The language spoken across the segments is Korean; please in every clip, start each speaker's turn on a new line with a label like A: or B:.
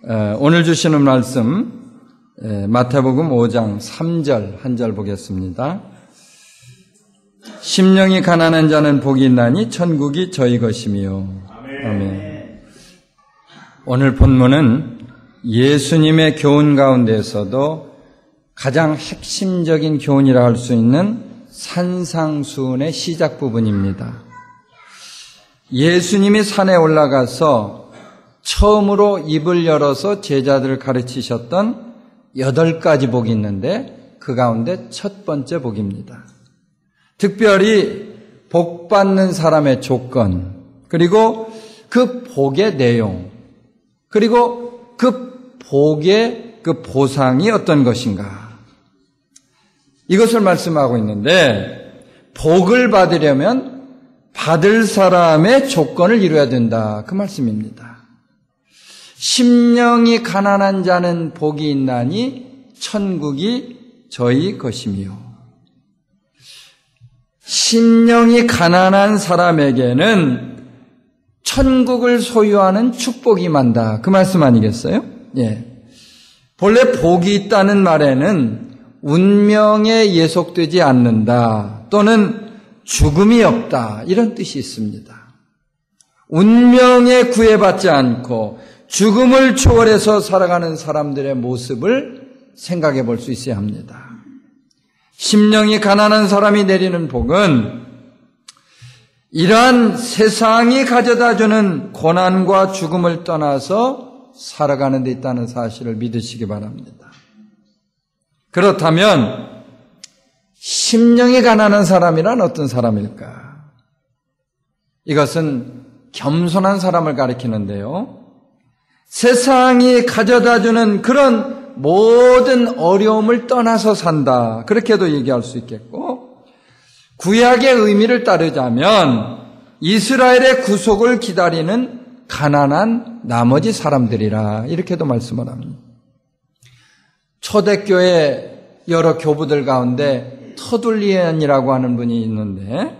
A: 오늘 주시는 말씀 마태복음 5장 3절 한 절 보겠습니다. 심령이 가난한 자는 복이 있나니 천국이 저희 것이며. 아멘. 오늘 본문은 예수님의 교훈 가운데서도 가장 핵심적인 교훈이라 할 수 있는 산상수훈의 시작 부분입니다. 예수님이 산에 올라가서 처음으로 입을 열어서 제자들을 가르치셨던 8가지 복이 있는데 그 가운데 첫 번째 복입니다. 특별히 복 받는 사람의 조건, 그리고 그 복의 내용, 그리고 그 복의 그 보상이 어떤 것인가, 이것을 말씀하고 있는데, 복을 받으려면 받을 사람의 조건을 이루어야 된다, 그 말씀입니다. 심령이 가난한 자는 복이 있나니 천국이 저희 것이며. 심령이 가난한 사람에게는 천국을 소유하는 축복이 임한다, 그 말씀 아니겠어요? 예. 본래 복이 있다는 말에는 운명에 예속되지 않는다 또는 죽음이 없다, 이런 뜻이 있습니다. 운명에 구애받지 않고 죽음을 초월해서 살아가는 사람들의 모습을 생각해 볼 수 있어야 합니다. 심령이 가난한 사람이 내리는 복은 이러한 세상이 가져다주는 고난과 죽음을 떠나서 살아가는 데 있다는 사실을 믿으시기 바랍니다. 그렇다면 심령이 가난한 사람이란 어떤 사람일까? 이것은 겸손한 사람을 가리키는데요, 세상이 가져다주는 그런 모든 어려움을 떠나서 산다, 그렇게도 얘기할 수 있겠고, 구약의 의미를 따르자면 이스라엘의 구속을 기다리는 가난한 나머지 사람들이라, 이렇게도 말씀을 합니다. 초대교회 여러 교부들 가운데 터둘리안이라고 하는 분이 있는데,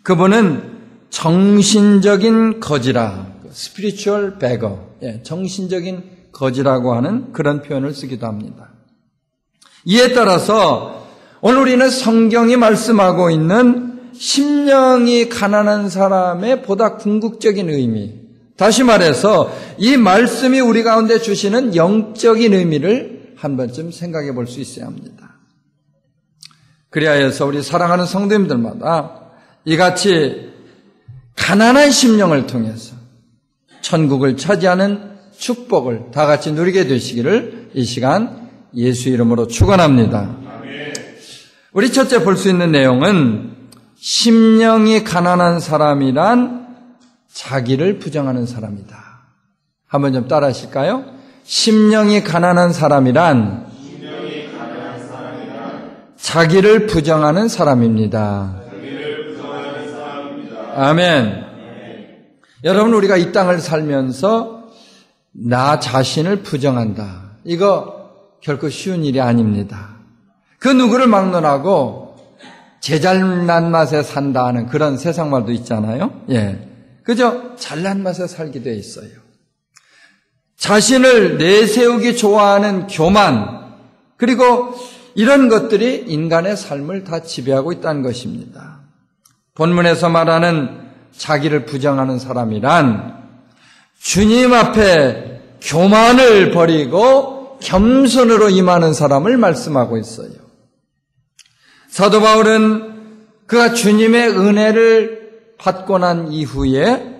A: 그분은 정신적인 거지라, spiritual beggar, 정신적인 거지라고 하는 그런 표현을 쓰기도 합니다. 이에 따라서 오늘 우리는 성경이 말씀하고 있는 심령이 가난한 사람의 보다 궁극적인 의미, 다시 말해서 이 말씀이 우리 가운데 주시는 영적인 의미를 한 번쯤 생각해 볼 수 있어야 합니다. 그래야 해서 우리 사랑하는 성도님들마다 이같이 가난한 심령을 통해서 천국을 차지하는 축복을 다 같이 누리게 되시기를 이 시간 예수 이름으로 축원합니다. 우리 첫째 볼 수 있는 내용은 심령이 가난한 사람이란 자기를 부정하는 사람이다. 한번 좀 따라 하실까요? 심령이 가난한 사람이란 자기를 부정하는 사람입니다. 아멘. 여러분, 우리가 이 땅을 살면서 나 자신을 부정한다, 이거 결코 쉬운 일이 아닙니다. 그 누구를 막론하고 제 잘난 맛에 산다 하는 그런 세상 말도 있잖아요. 예, 그저 잘난 맛에 살게 돼 있어요. 자신을 내세우기 좋아하는 교만, 그리고 이런 것들이 인간의 삶을 다 지배하고 있다는 것입니다. 본문에서 말하는 자기를 부정하는 사람이란 주님 앞에 교만을 버리고 겸손으로 임하는 사람을 말씀하고 있어요. 사도 바울은 그가 주님의 은혜를 받고 난 이후에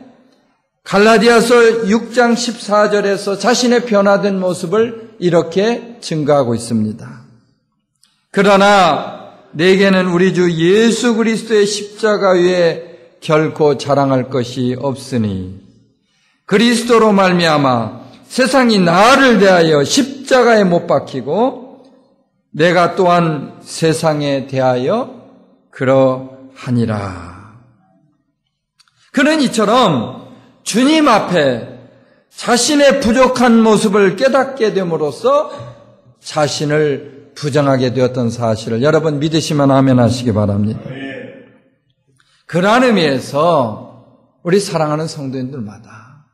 A: 갈라디아서 6장 14절에서 자신의 변화된 모습을 이렇게 증거하고 있습니다. 그러나 내게는 우리 주 예수 그리스도의 십자가 위에 결코 자랑할 것이 없으니 그리스도로 말미암아 세상이 나를 대하여 십자가에 못 박히고 내가 또한 세상에 대하여 그러하니라. 그는 이처럼 주님 앞에 자신의 부족한 모습을 깨닫게 됨으로써 자신을 부정하게 되었던 사실을 여러분 믿으시면 아멘 하시기 바랍니다. 그러한 의미에서 우리 사랑하는 성도님들마다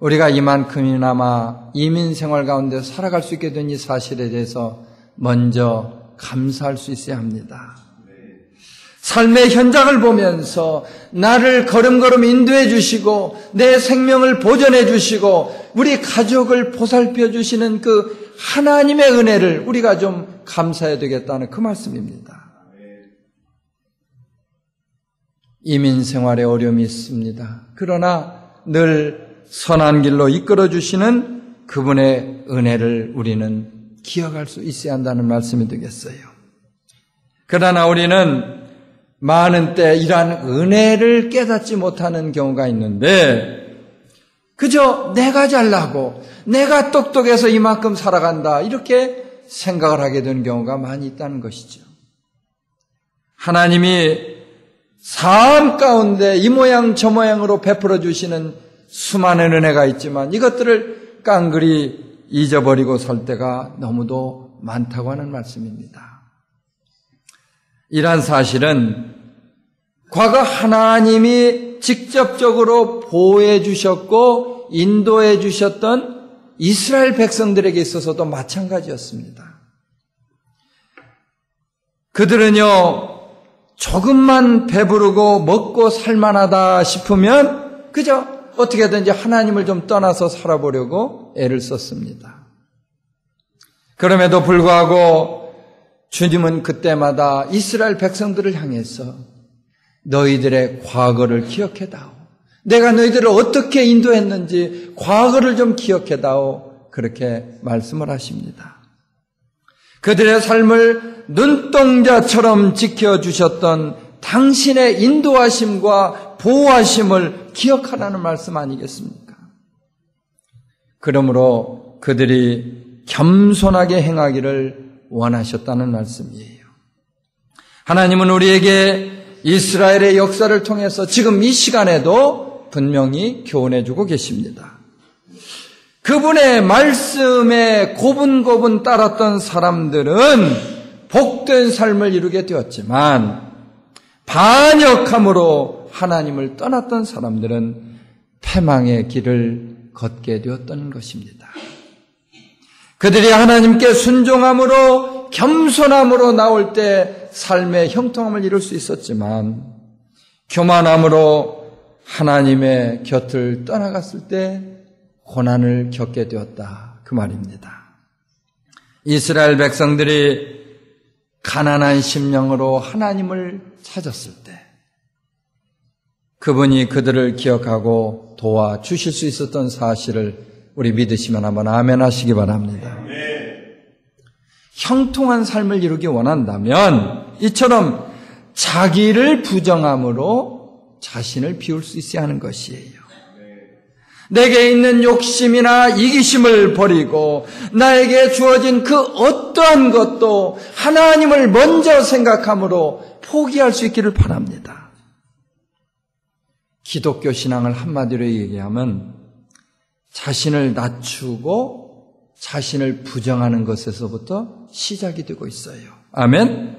A: 우리가 이만큼이나마 이민 생활 가운데 살아갈 수 있게 된 이 사실에 대해서 먼저 감사할 수 있어야 합니다. 삶의 현장을 보면서 나를 걸음걸음 인도해 주시고 내 생명을 보존해 주시고 우리 가족을 보살펴 주시는 그 하나님의 은혜를 우리가 좀 감사해야 되겠다는 그 말씀입니다. 이민 생활에 어려움이 있습니다. 그러나 늘 선한 길로 이끌어 주시는 그분의 은혜를 우리는 기억할 수 있어야 한다는 말씀이 되겠어요. 그러나 우리는 많은 때 이러한 은혜를 깨닫지 못하는 경우가 있는데 그저 내가 잘나고 내가 똑똑해서 이만큼 살아간다 이렇게 생각을 하게 되는 경우가 많이 있다는 것이죠. 하나님이 삶 가운데 이 모양 저 모양으로 베풀어 주시는 수많은 은혜가 있지만 이것들을 깡그리 잊어버리고 살 때가 너무도 많다고 하는 말씀입니다. 이러한 사실은 과거 하나님이 직접적으로 보호해 주셨고 인도해 주셨던 이스라엘 백성들에게 있어서도 마찬가지였습니다. 그들은요, 조금만 배부르고 먹고 살만하다 싶으면 그저 어떻게든지 하나님을 좀 떠나서 살아보려고 애를 썼습니다. 그럼에도 불구하고 주님은 그때마다 이스라엘 백성들을 향해서 너희들의 과거를 기억해다오. 내가 너희들을 어떻게 인도했는지 과거를 좀 기억해다오. 그렇게 말씀을 하십니다. 그들의 삶을 눈동자처럼 지켜주셨던 당신의 인도하심과 보호하심을 기억하라는 말씀 아니겠습니까? 그러므로 그들이 겸손하게 행하기를 원하셨다는 말씀이에요. 하나님은 우리에게 이스라엘의 역사를 통해서 지금 이 시간에도 분명히 교훈해주고 계십니다. 그분의 말씀에 고분고분 따랐던 사람들은 복된 삶을 이루게 되었지만 반역함으로 하나님을 떠났던 사람들은 패망의 길을 걷게 되었던 것입니다. 그들이 하나님께 순종함으로 겸손함으로 나올 때 삶의 형통함을 이룰 수 있었지만 교만함으로 하나님의 곁을 떠나갔을 때 고난을 겪게 되었다. 그 말입니다. 이스라엘 백성들이 가난한 심령으로 하나님을 찾았을 때 그분이 그들을 기억하고 도와주실 수 있었던 사실을 우리 믿으시면 한번 아멘 하시기 바랍니다. 형통한 삶을 이루기 원한다면 이처럼 자기를 부정함으로 자신을 비울 수 있어야 하는 것이에요. 내게 있는 욕심이나 이기심을 버리고 나에게 주어진 그 어떠한 것도 하나님을 먼저 생각함으로 포기할 수 있기를 바랍니다. 기독교 신앙을 한마디로 얘기하면 자신을 낮추고 자신을 부정하는 것에서부터 시작이 되고 있어요. 아멘?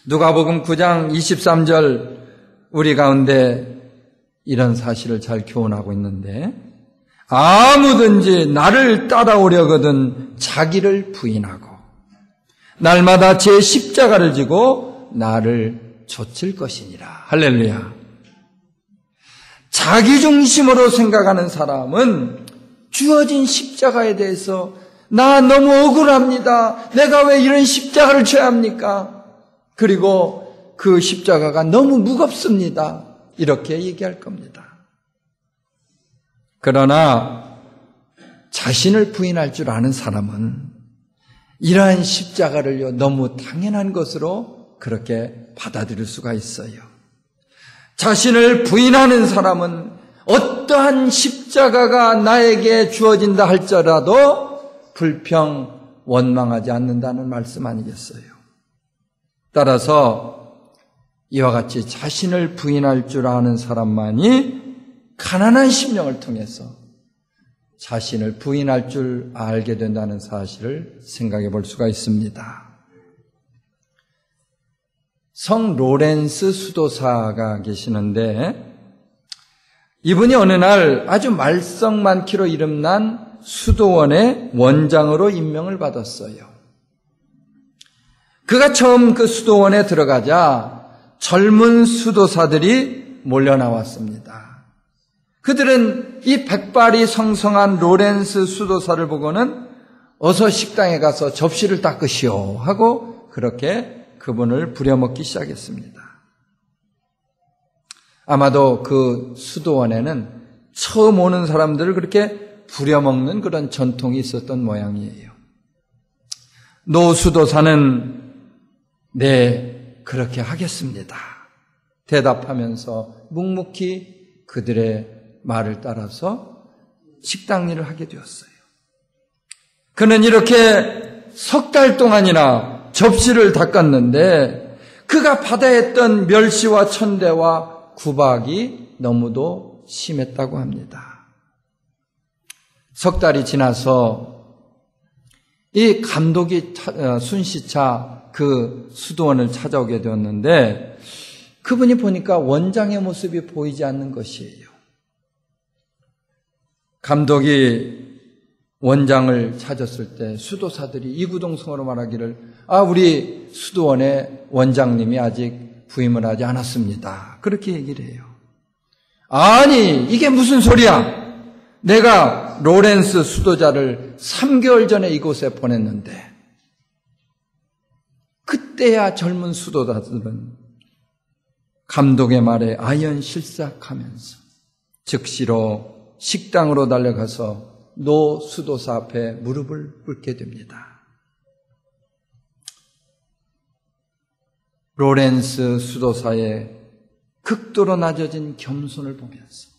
A: 누가복음 9장 23절 우리 가운데 이런 사실을 잘 교훈하고 있는데 아무든지 나를 따라오려거든 자기를 부인하고 날마다 제 십자가를 지고 나를 좇을 것이니라. 할렐루야. 자기 중심으로 생각하는 사람은 주어진 십자가에 대해서 나 너무 억울합니다. 내가 왜 이런 십자가를 져야 합니까? 그리고 그 십자가가 너무 무겁습니다. 이렇게 얘기할 겁니다. 그러나 자신을 부인할 줄 아는 사람은 이러한 십자가를요 너무 당연한 것으로 그렇게 받아들일 수가 있어요. 자신을 부인하는 사람은 어떠한 십자가가 나에게 주어진다 할지라도 불평, 원망하지 않는다는 말씀 아니겠어요? 따라서 이와 같이 자신을 부인할 줄 아는 사람만이 가난한 심령을 통해서 자신을 부인할 줄 알게 된다는 사실을 생각해 볼 수가 있습니다. 성 로렌스 수도사가 계시는데 이분이 어느 날 아주 말썽 많기로 이름난 수도원의 원장으로 임명을 받았어요. 그가 처음 그 수도원에 들어가자 젊은 수도사들이 몰려 나왔습니다. 그들은 이 백발이 성성한 로렌스 수도사를 보고는 어서 식당에 가서 접시를 닦으시오 하고 그렇게 그분을 부려먹기 시작했습니다. 아마도 그 수도원에는 처음 오는 사람들을 그렇게 부려먹는 그런 전통이 있었던 모양이에요. 노 수도사는 네, 그렇게 하겠습니다. 대답하면서 묵묵히 그들의 말을 따라서 식당 일을 하게 되었어요. 그는 이렇게 3달 동안이나 접시를 닦았는데 그가 받아야 했던 멸시와 천대와 구박이 너무도 심했다고 합니다. 3달이 지나서 이 감독이 순시차 그 수도원을 찾아오게 되었는데 그분이 보니까 원장의 모습이 보이지 않는 것이에요. 감독이 원장을 찾았을 때 수도사들이 이구동성으로 말하기를 우리 수도원의 원장님이 아직 부임을 하지 않았습니다. 그렇게 얘기를 해요. 아니 이게 무슨 소리야. 내가 로렌스 수도자를 3개월 전에 이곳에 보냈는데 그때야 젊은 수도자들은 감독의 말에 아연실삭하면서 즉시로 식당으로 달려가서 노 수도사 앞에 무릎을 꿇게 됩니다. 로렌스 수도사의 극도로 낮아진 겸손을 보면서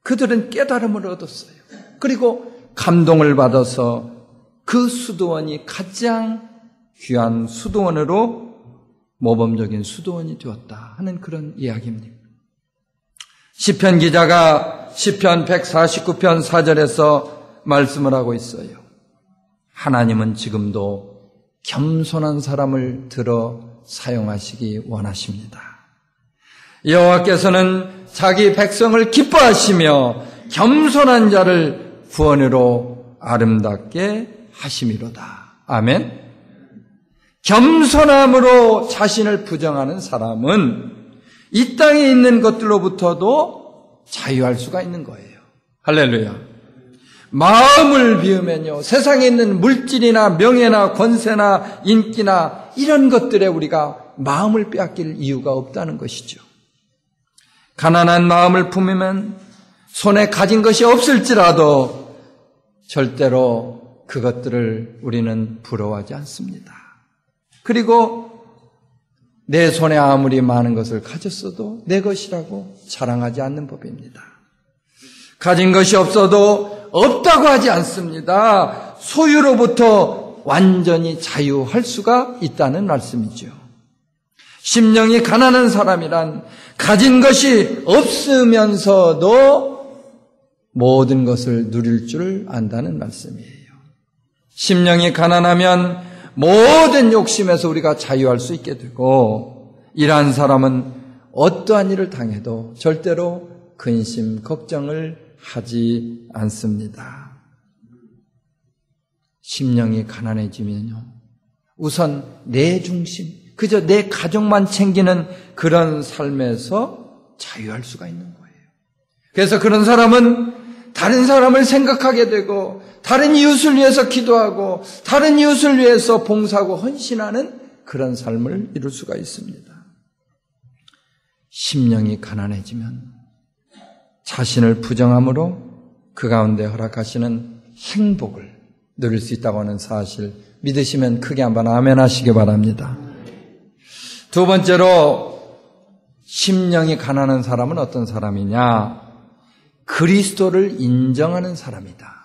A: 그들은 깨달음을 얻었어요. 그리고 감동을 받아서 그 수도원이 가장 귀한 수도원으로 모범적인 수도원이 되었다 하는 그런 이야기입니다. 시편 기자가 시편 149편 4절에서 말씀을 하고 있어요. 하나님은 지금도 겸손한 사람을 들어 사용하시기 원하십니다. 여호와께서는 자기 백성을 기뻐하시며 겸손한 자를 구원으로 아름답게 하심이로다. 아멘. 겸손함으로 자신을 부정하는 사람은 이 땅에 있는 것들로부터도 자유할 수가 있는 거예요. 할렐루야. 마음을 비우면요, 세상에 있는 물질이나 명예나 권세나 인기나 이런 것들에 우리가 마음을 빼앗길 이유가 없다는 것이죠. 가난한 마음을 품으면 손에 가진 것이 없을지라도 절대로 그것들을 우리는 부러워하지 않습니다. 그리고 내 손에 아무리 많은 것을 가졌어도 내 것이라고 자랑하지 않는 법입니다. 가진 것이 없어도 없다고 하지 않습니다. 소유로부터 완전히 자유할 수가 있다는 말씀이죠. 심령이 가난한 사람이란 가진 것이 없으면서도 모든 것을 누릴 줄 안다는 말씀이에요. 심령이 가난하면 모든 욕심에서 우리가 자유할 수 있게 되고, 이러한 사람은 어떠한 일을 당해도 절대로 근심, 걱정을 하지 않습니다. 심령이 가난해지면요, 우선 내 중심, 그저 내 가족만 챙기는 그런 삶에서 자유할 수가 있는 거예요. 그래서 그런 사람은 다른 사람을 생각하게 되고, 다른 이웃을 위해서 기도하고, 다른 이웃을 위해서 봉사하고 헌신하는 그런 삶을 이룰 수가 있습니다. 심령이 가난해지면 자신을 부정함으로 그 가운데 허락하시는 행복을 누릴 수 있다고 하는 사실 믿으시면 크게 한번 아멘 하시기 바랍니다. 두 번째로, 심령이 가난한 사람은 어떤 사람이냐? 그리스도를 인정하는 사람이다.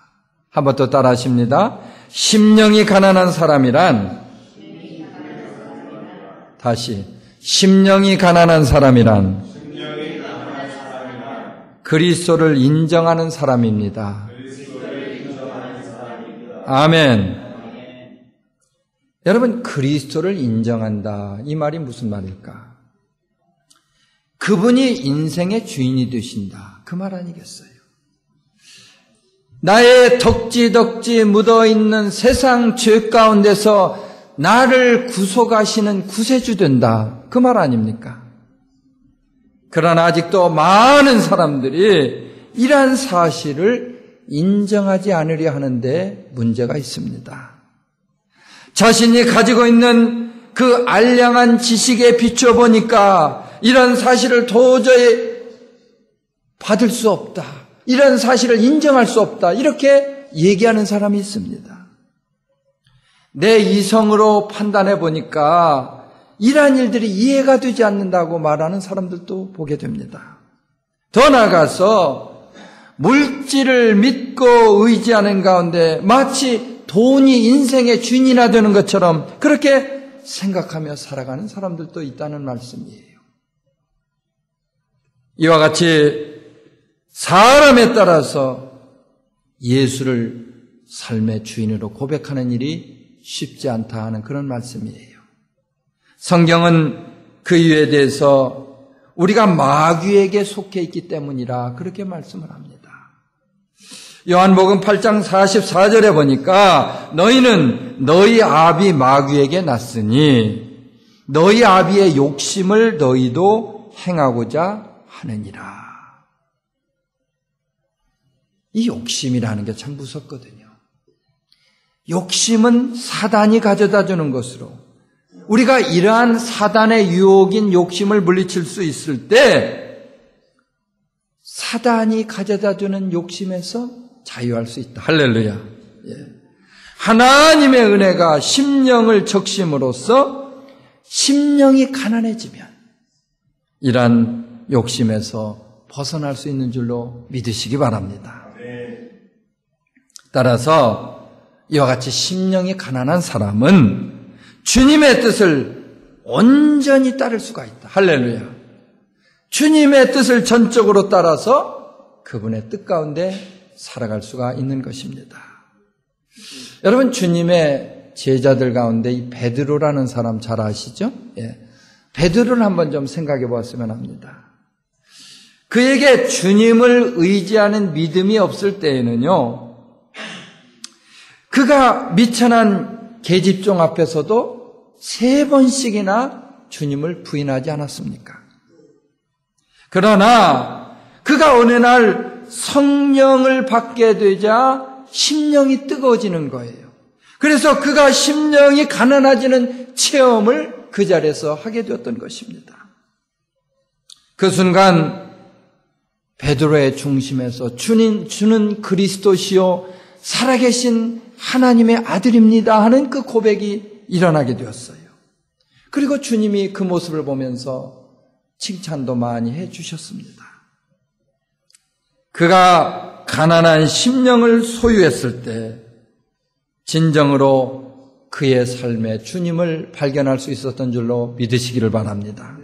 A: 한 번 더 따라 하십니다. 심령이 가난한 사람이란, 다시, 심령이 가난한 사람이란 그리스도를 인정하는 사람입니다. 아멘. 여러분, 그리스도를 인정한다, 이 말이 무슨 말일까? 그분이 인생의 주인이 되신다, 그 그 말 아니겠어요? 나의 덕지 묻어있는 세상 죄 가운데서 나를 구속하시는 구세주 된다. 그 말 아닙니까? 그러나 아직도 많은 사람들이 이러한 사실을 인정하지 않으려 하는데 문제가 있습니다. 자신이 가지고 있는 그 알량한 지식에 비춰보니까 이런 사실을 도저히 받을 수 없다. 이런 사실을 인정할 수 없다. 이렇게 얘기하는 사람이 있습니다. 내 이성으로 판단해 보니까 이러한 일들이 이해가 되지 않는다고 말하는 사람들도 보게 됩니다. 더 나아가서 물질을 믿고 의지하는 가운데 마치 돈이 인생의 주인이나 되는 것처럼 그렇게 생각하며 살아가는 사람들도 있다는 말씀이에요. 이와 같이 사람에 따라서 예수를 삶의 주인으로 고백하는 일이 쉽지 않다 하는 그런 말씀이에요. 성경은 그 이유에 대해서 우리가 마귀에게 속해 있기 때문이라 그렇게 말씀을 합니다. 요한복음 8장 44절에 보니까 너희는 너희 아비 마귀에게 났으니 너희 아비의 욕심을 너희도 행하고자 하느니라. 이 욕심이라는 게 참 무섭거든요. 욕심은 사단이 가져다 주는 것으로 우리가 이러한 사단의 유혹인 욕심을 물리칠 수 있을 때 사단이 가져다 주는 욕심에서 자유할 수 있다. 할렐루야. 예. 하나님의 은혜가 심령을 적심으로써 심령이 가난해지면 이러한 욕심에서 벗어날 수 있는 줄로 믿으시기 바랍니다. 따라서 이와 같이 심령이 가난한 사람은 주님의 뜻을 온전히 따를 수가 있다. 할렐루야. 주님의 뜻을 전적으로 따라서 그분의 뜻 가운데 살아갈 수가 있는 것입니다. 여러분, 주님의 제자들 가운데 이 베드로라는 사람 잘 아시죠? 예. 베드로를 한번 좀 생각해 보았으면 합니다. 그에게 주님을 의지하는 믿음이 없을 때에는요, 그가 미천한 계집종 앞에서도 3번씩이나 주님을 부인하지 않았습니까? 그러나 그가 어느 날 성령을 받게 되자 심령이 뜨거워지는 거예요. 그래서 그가 심령이 가난해지는 체험을 그 자리에서 하게 되었던 것입니다. 그 순간 베드로의 중심에서 주는 그리스도시요 살아계신 하나님의 아들입니다 하는 그 고백이 일어나게 되었어요. 그리고 주님이 그 모습을 보면서 칭찬도 많이 해주셨습니다. 그가 가난한 심령을 소유했을 때 진정으로 그의 삶에 주님을 발견할 수 있었던 줄로 믿으시기를 바랍니다.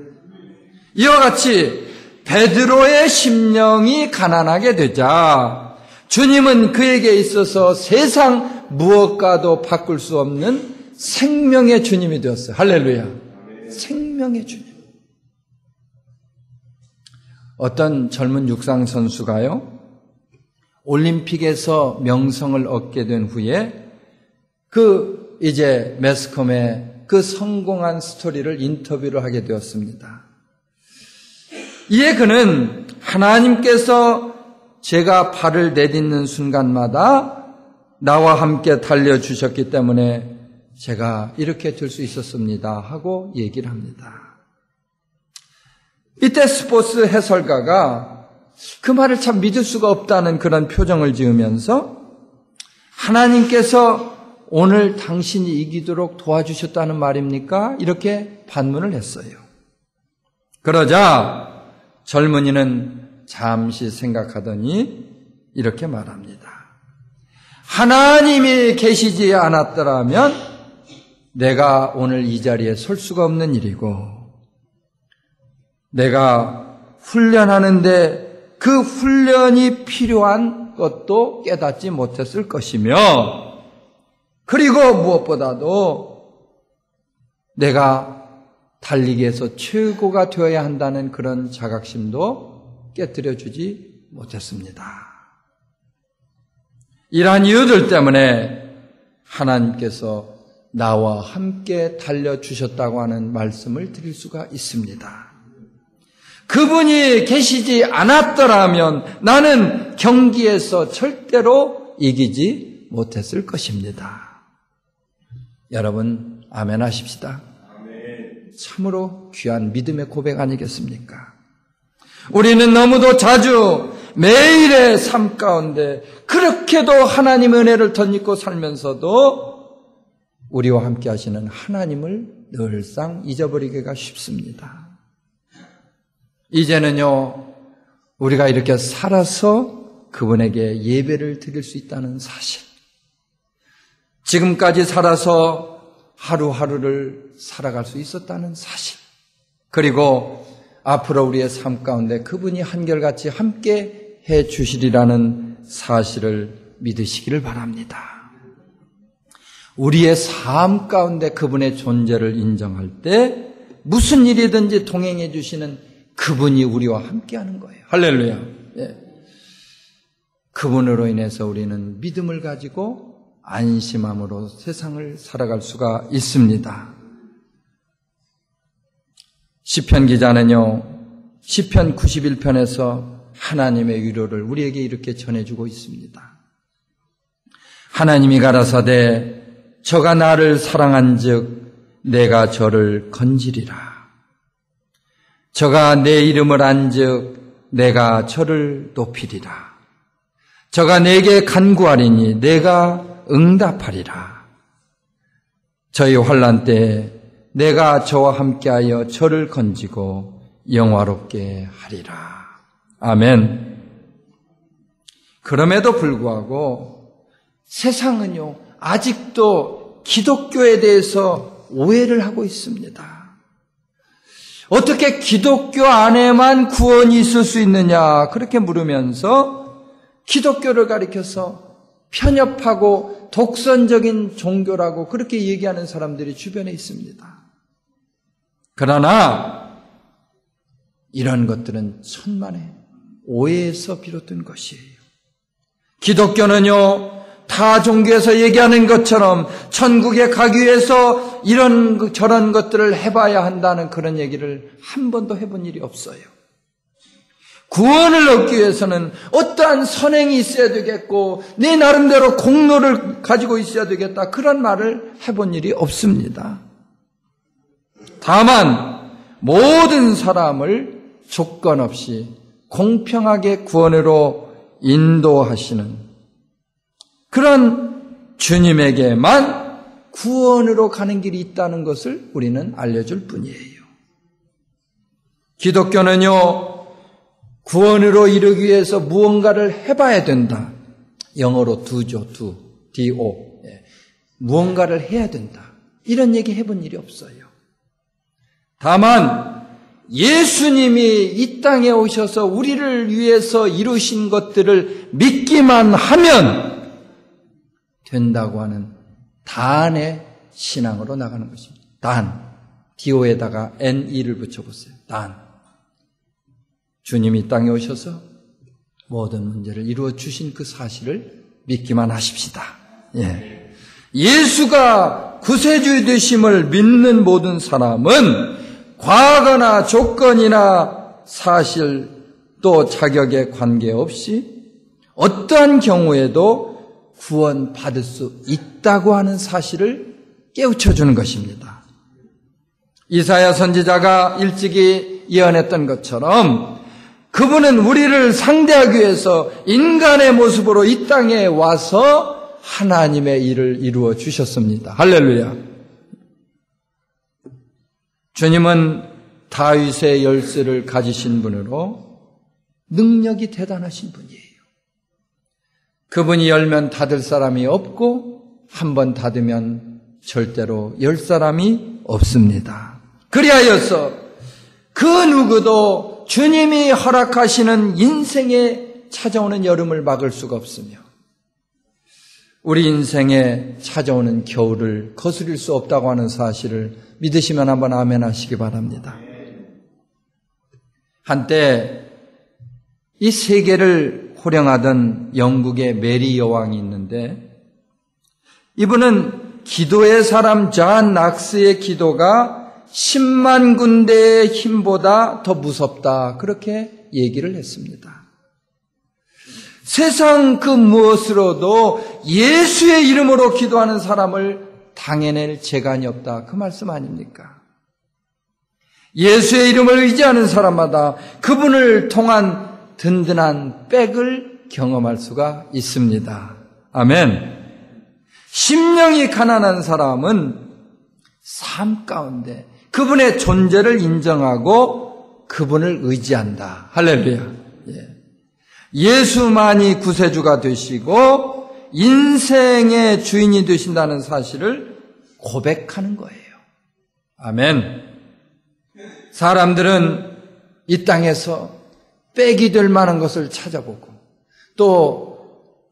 A: 이와 같이 베드로의 심령이 가난하게 되자 주님은 그에게 있어서 세상 무엇과도 바꿀 수 없는 생명의 주님이 되었어요. 할렐루야. 생명의 주님. 어떤 젊은 육상 선수가요, 올림픽에서 명성을 얻게 된 후에 이제 매스컴에 그 성공한 스토리를 인터뷰를 하게 되었습니다. 이에 그는 하나님께서 제가 발을 내딛는 순간마다 나와 함께 달려주셨기 때문에 제가 이렇게 될 수 있었습니다 하고 얘기를 합니다. 이때 스포츠 해설가가 그 말을 참 믿을 수가 없다는 그런 표정을 지으면서 하나님께서 오늘 당신이 이기도록 도와주셨다는 말입니까? 이렇게 반문을 했어요. 그러자 젊은이는 잠시 생각하더니 이렇게 말합니다. 하나님이 계시지 않았더라면 내가 오늘 이 자리에 설 수가 없는 일이고 내가 훈련하는데 그 훈련이 필요한 것도 깨닫지 못했을 것이며 그리고 무엇보다도 내가 달리기에서 최고가 되어야 한다는 그런 자각심도 깨뜨려주지 못했습니다. 이러한 이유들 때문에 하나님께서 나와 함께 달려주셨다고 하는 말씀을 드릴 수가 있습니다. 그분이 계시지 않았더라면 나는 경기에서 절대로 이기지 못했을 것입니다. 여러분 아멘 하십시다. 참으로 귀한 믿음의 고백 아니겠습니까? 우리는 너무도 자주 매일의 삶 가운데 그렇게도 하나님 은혜를 덧입고 살면서도 우리와 함께 하시는 하나님을 늘상 잊어버리기가 쉽습니다. 이제는요, 우리가 이렇게 살아서 그분에게 예배를 드릴 수 있다는 사실, 지금까지 살아서 하루하루를 살아갈 수 있었다는 사실, 그리고 앞으로 우리의 삶 가운데 그분이 한결같이 함께 해 주시리라는 사실을 믿으시기를 바랍니다. 우리의 삶 가운데 그분의 존재를 인정할 때 무슨 일이든지 동행해 주시는 그분이 우리와 함께하는 거예요. 할렐루야. 예. 그분으로 인해서 우리는 믿음을 가지고 안심함으로 세상을 살아갈 수가 있습니다. 시편 기자는요, 시편 91편에서 하나님의 위로를 우리에게 이렇게 전해주고 있습니다. 하나님이 가라사대 저가 나를 사랑한즉 내가 저를 건지리라. 저가 내 이름을 안즉 내가 저를 높이리라. 저가 내게 간구하리니 내가 응답하리라. 저희 환난 때에 내가 저와 함께하여 저를 건지고 영화롭게 하리라. 아멘. 그럼에도 불구하고 세상은요, 아직도 기독교에 대해서 오해를 하고 있습니다. 어떻게 기독교 안에만 구원이 있을 수 있느냐, 그렇게 물으면서 기독교를 가리켜서 편협하고 독선적인 종교라고 그렇게 얘기하는 사람들이 주변에 있습니다. 그러나 이런 것들은 천만의 오해에서 비롯된 것이에요. 기독교는요, 타 종교에서 얘기하는 것처럼 천국에 가기 위해서 이런 저런 것들을 해봐야 한다는 그런 얘기를 한 번도 해본 일이 없어요. 구원을 얻기 위해서는 어떠한 선행이 있어야 되겠고 내 나름대로 공로를 가지고 있어야 되겠다, 그런 말을 해본 일이 없습니다. 다만 모든 사람을 조건 없이 공평하게 구원으로 인도하시는 그런 주님에게만 구원으로 가는 길이 있다는 것을 우리는 알려줄 뿐이에요. 기독교는요, 구원으로 이르기 위해서 무언가를 해봐야 된다. 영어로 do죠, do. 무언가를 해야 된다. 이런 얘기 해본 일이 없어요. 다만 예수님이 이 땅에 오셔서 우리를 위해서 이루신 것들을 믿기만 하면 된다고 하는 단의 신앙으로 나가는 것입니다. 단, do에다가 ne를 붙여보세요. 단. 주님이 땅에 오셔서 모든 문제를 이루어 주신 그 사실을 믿기만 하십시다. 예. 예수가 구세주 되심을 믿는 모든 사람은 과거나 조건이나 사실 또 자격에 관계없이 어떠한 경우에도 구원받을 수 있다고 하는 사실을 깨우쳐 주는 것입니다. 이사야 선지자가 일찍이 예언했던 것처럼 그분은 우리를 상대하기 위해서 인간의 모습으로 이 땅에 와서 하나님의 일을 이루어 주셨습니다. 할렐루야. 주님은 다윗의 열쇠를 가지신 분으로 능력이 대단하신 분이에요. 그분이 열면 닫을 사람이 없고 한 번 닫으면 절대로 열 사람이 없습니다. 그리하여서 그 누구도 주님이 허락하시는 인생에 찾아오는 여름을 막을 수가 없으며 우리 인생에 찾아오는 겨울을 거스릴 수 없다고 하는 사실을 믿으시면 한번 아멘 하시기 바랍니다. 한때 이 세계를 호령하던 영국의 메리 여왕이 있는데 이분은 기도의 사람 존 낙스의 기도가 10만 군대의 힘보다 더 무섭다. 그렇게 얘기를 했습니다. 세상 그 무엇으로도 예수의 이름으로 기도하는 사람을 당해낼 재간이 없다. 그 말씀 아닙니까? 예수의 이름을 의지하는 사람마다 그분을 통한 든든한 백을 경험할 수가 있습니다. 아멘. 심령이 가난한 사람은 삶 가운데 그분의 존재를 인정하고 그분을 의지한다. 할렐루야. 예수만이 구세주가 되시고 인생의 주인이 되신다는 사실을 고백하는 거예요. 아멘. 사람들은 이 땅에서 빽이 될 만한 것을 찾아보고 또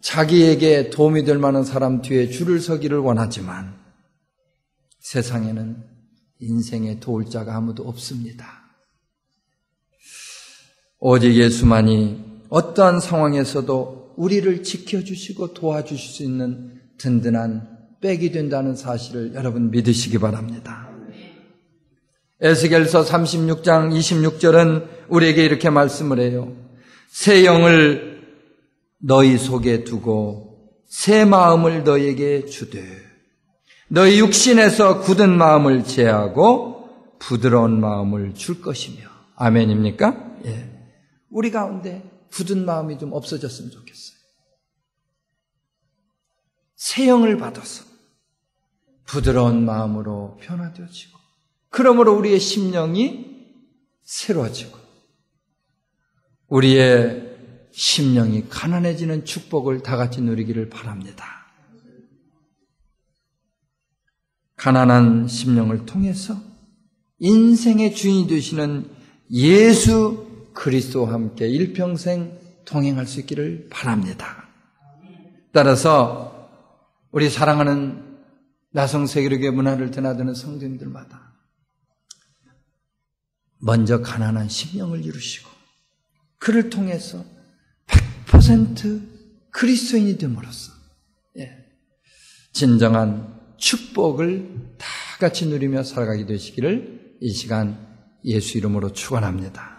A: 자기에게 도움이 될 만한 사람 뒤에 줄을 서기를 원하지만 세상에는 인생에 도울 자가 아무도 없습니다. 오직 예수만이 어떠한 상황에서도 우리를 지켜주시고 도와주실 수 있는 든든한 빽이 된다는 사실을 여러분 믿으시기 바랍니다. 에스겔서 36장 26절은 우리에게 이렇게 말씀을 해요. 새 영을 너희 속에 두고 새 마음을 너희에게 주되 너희 육신에서 굳은 마음을 제하고 부드러운 마음을 줄 것이며. 아멘입니까? 예. 우리 가운데 굳은 마음이 좀 없어졌으면 좋겠어요. 새 영을 받아서 부드러운 마음으로 변화되어지고 그러므로 우리의 심령이 새로워지고 우리의 심령이 가난해지는 축복을 다 같이 누리기를 바랍니다. 가난한 심령을 통해서 인생의 주인이 되시는 예수 그리스도와 함께 일평생 동행할 수 있기를 바랍니다. 따라서 우리 사랑하는 나성세계교회 문화를 드나드는 성도님들마다 먼저 가난한 심령을 이루시고 그를 통해서 100% 그리스도인이 됨으로써 진정한 축복을 다 같이 누리며 살아가게 되시기를 이 시간 예수 이름으로 축원합니다.